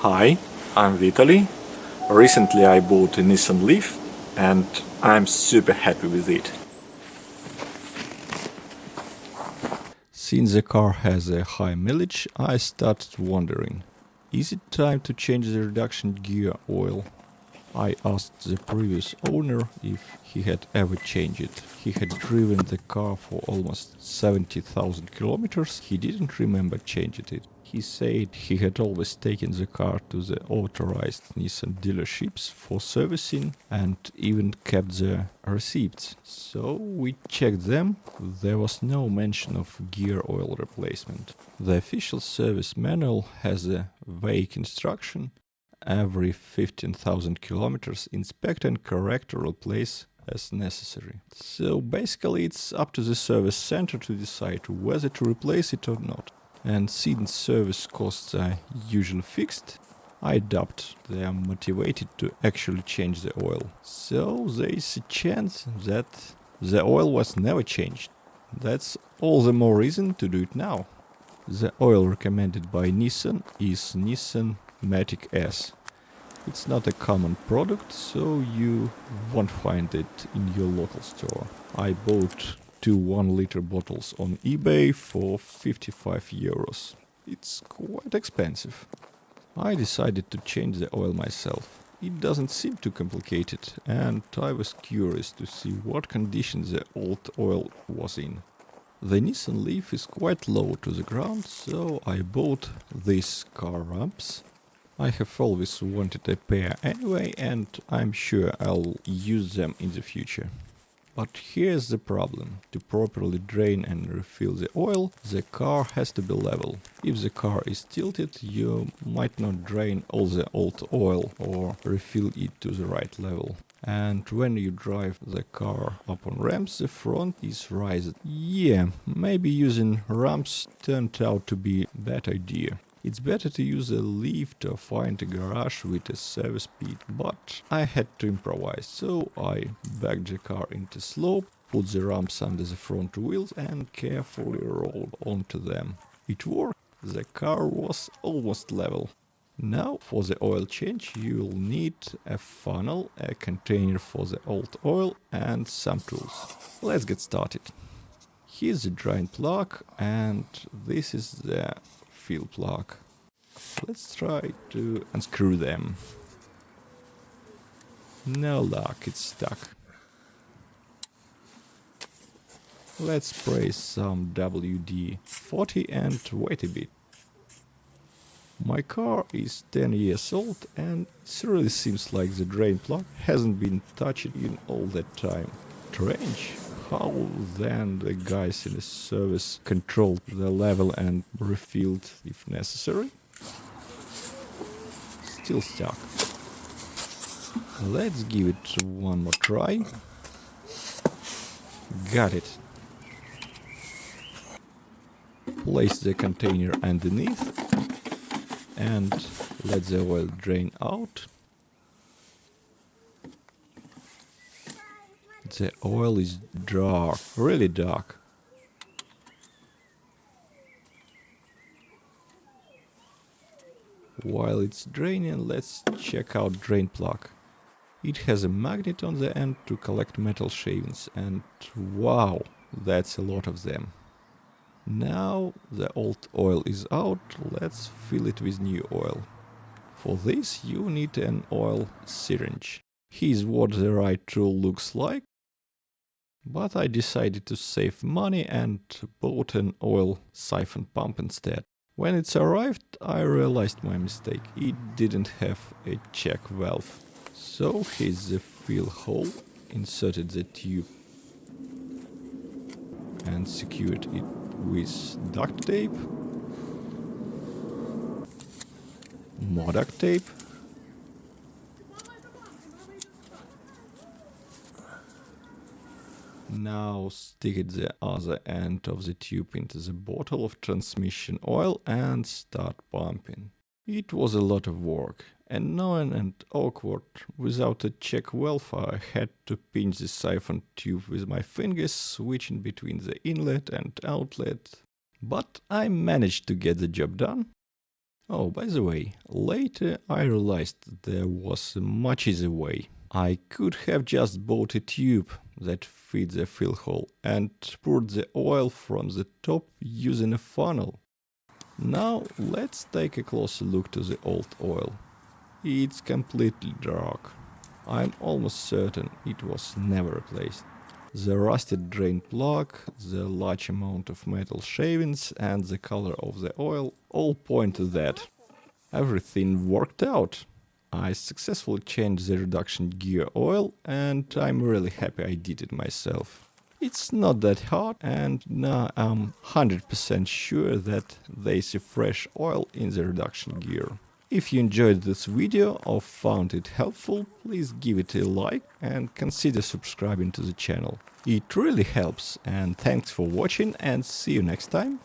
Hi, I'm Vitaly. Recently I bought a Nissan Leaf and I'm super happy with it. Since the car has a high mileage, I started wondering, is it time to change the reduction gear oil? I asked the previous owner if he had ever changed it. He had driven the car for almost 70,000 kilometers. He didn't remember changing it. He said he had always taken the car to the authorized Nissan dealerships for servicing and even kept the receipts. So we checked them. There was no mention of gear oil replacement. The official service manual has a vague instruction: every 15,000 kilometers, inspect and correct or replace as necessary. So basically it's up to the service center to decide whether to replace it or not. And since service costs are usually fixed, I doubt they are motivated to actually change the oil. So there is a chance that the oil was never changed. That's all the more reason to do it now. The oil recommended by Nissan is Nissan Matic-S. It's not a common product, so you won't find it in your local store. I bought two 1-liter bottles on eBay for 55 euros. It's quite expensive. I decided to change the oil myself. It doesn't seem too complicated, and I was curious to see what condition the old oil was in. The Nissan Leaf is quite low to the ground, so I bought these car ramps. I have always wanted a pair anyway, and I'm sure I'll use them in the future. But here's the problem. To properly drain and refill the oil, the car has to be level. If the car is tilted, you might not drain all the old oil or refill it to the right level. And when you drive the car up on ramps, the front is raised. Yeah, maybe using ramps turned out to be a bad idea. It's better to use a lift or find a garage with a service pit, but I had to improvise, so I backed the car into slope, put the ramps under the front wheels and carefully rolled onto them. It worked. The car was almost level. Now for the oil change you'll need a funnel, a container for the old oil and some tools. Let's get started. Here's the drain plug and this is the fill plug. Let's try to unscrew them. No luck, it's stuck. Let's spray some WD-40 and wait a bit. My car is 10 years old and it really seems like the drain plug hasn't been touched in all that time. Strange. How then the guys in the service controlled the level and refilled if necessary? Still stuck. Let's give it one more try. Got it. Place the container underneath and let the oil drain out. The oil is dark, really dark. While it's draining, let's check out drain plug. It has a magnet on the end to collect metal shavings, and wow, that's a lot of them. Now the old oil is out, let's fill it with new oil. For this you need an oil syringe. Here's what the right tool looks like. But I decided to save money and bought an oil siphon pump instead. When it's arrived, I realized my mistake. It didn't have a check valve. So here's the fill hole. Inserted the tube and secured it with duct tape, more duct tape, now stick it the other end of the tube into the bottle of transmission oil and start pumping. It was a lot of work, annoying and awkward. Without a check valve I had to pinch the siphon tube with my fingers, switching between the inlet and outlet. But I managed to get the job done. Oh, by the way, later I realized there was a much easier way. I could have just bought a tube that fits the fill hole and poured the oil from the top using a funnel. Now let's take a closer look to the old oil. It's completely dark. I'm almost certain it was never replaced. The rusted drain plug, the large amount of metal shavings, and the color of the oil all point to that. Everything worked out. I successfully changed the reduction gear oil, and I'm really happy I did it myself. It's not that hard, and now I'm 100% sure that there's a fresh oil in the reduction gear. If you enjoyed this video or found it helpful, please give it a like and consider subscribing to the channel. It really helps, and thanks for watching and see you next time.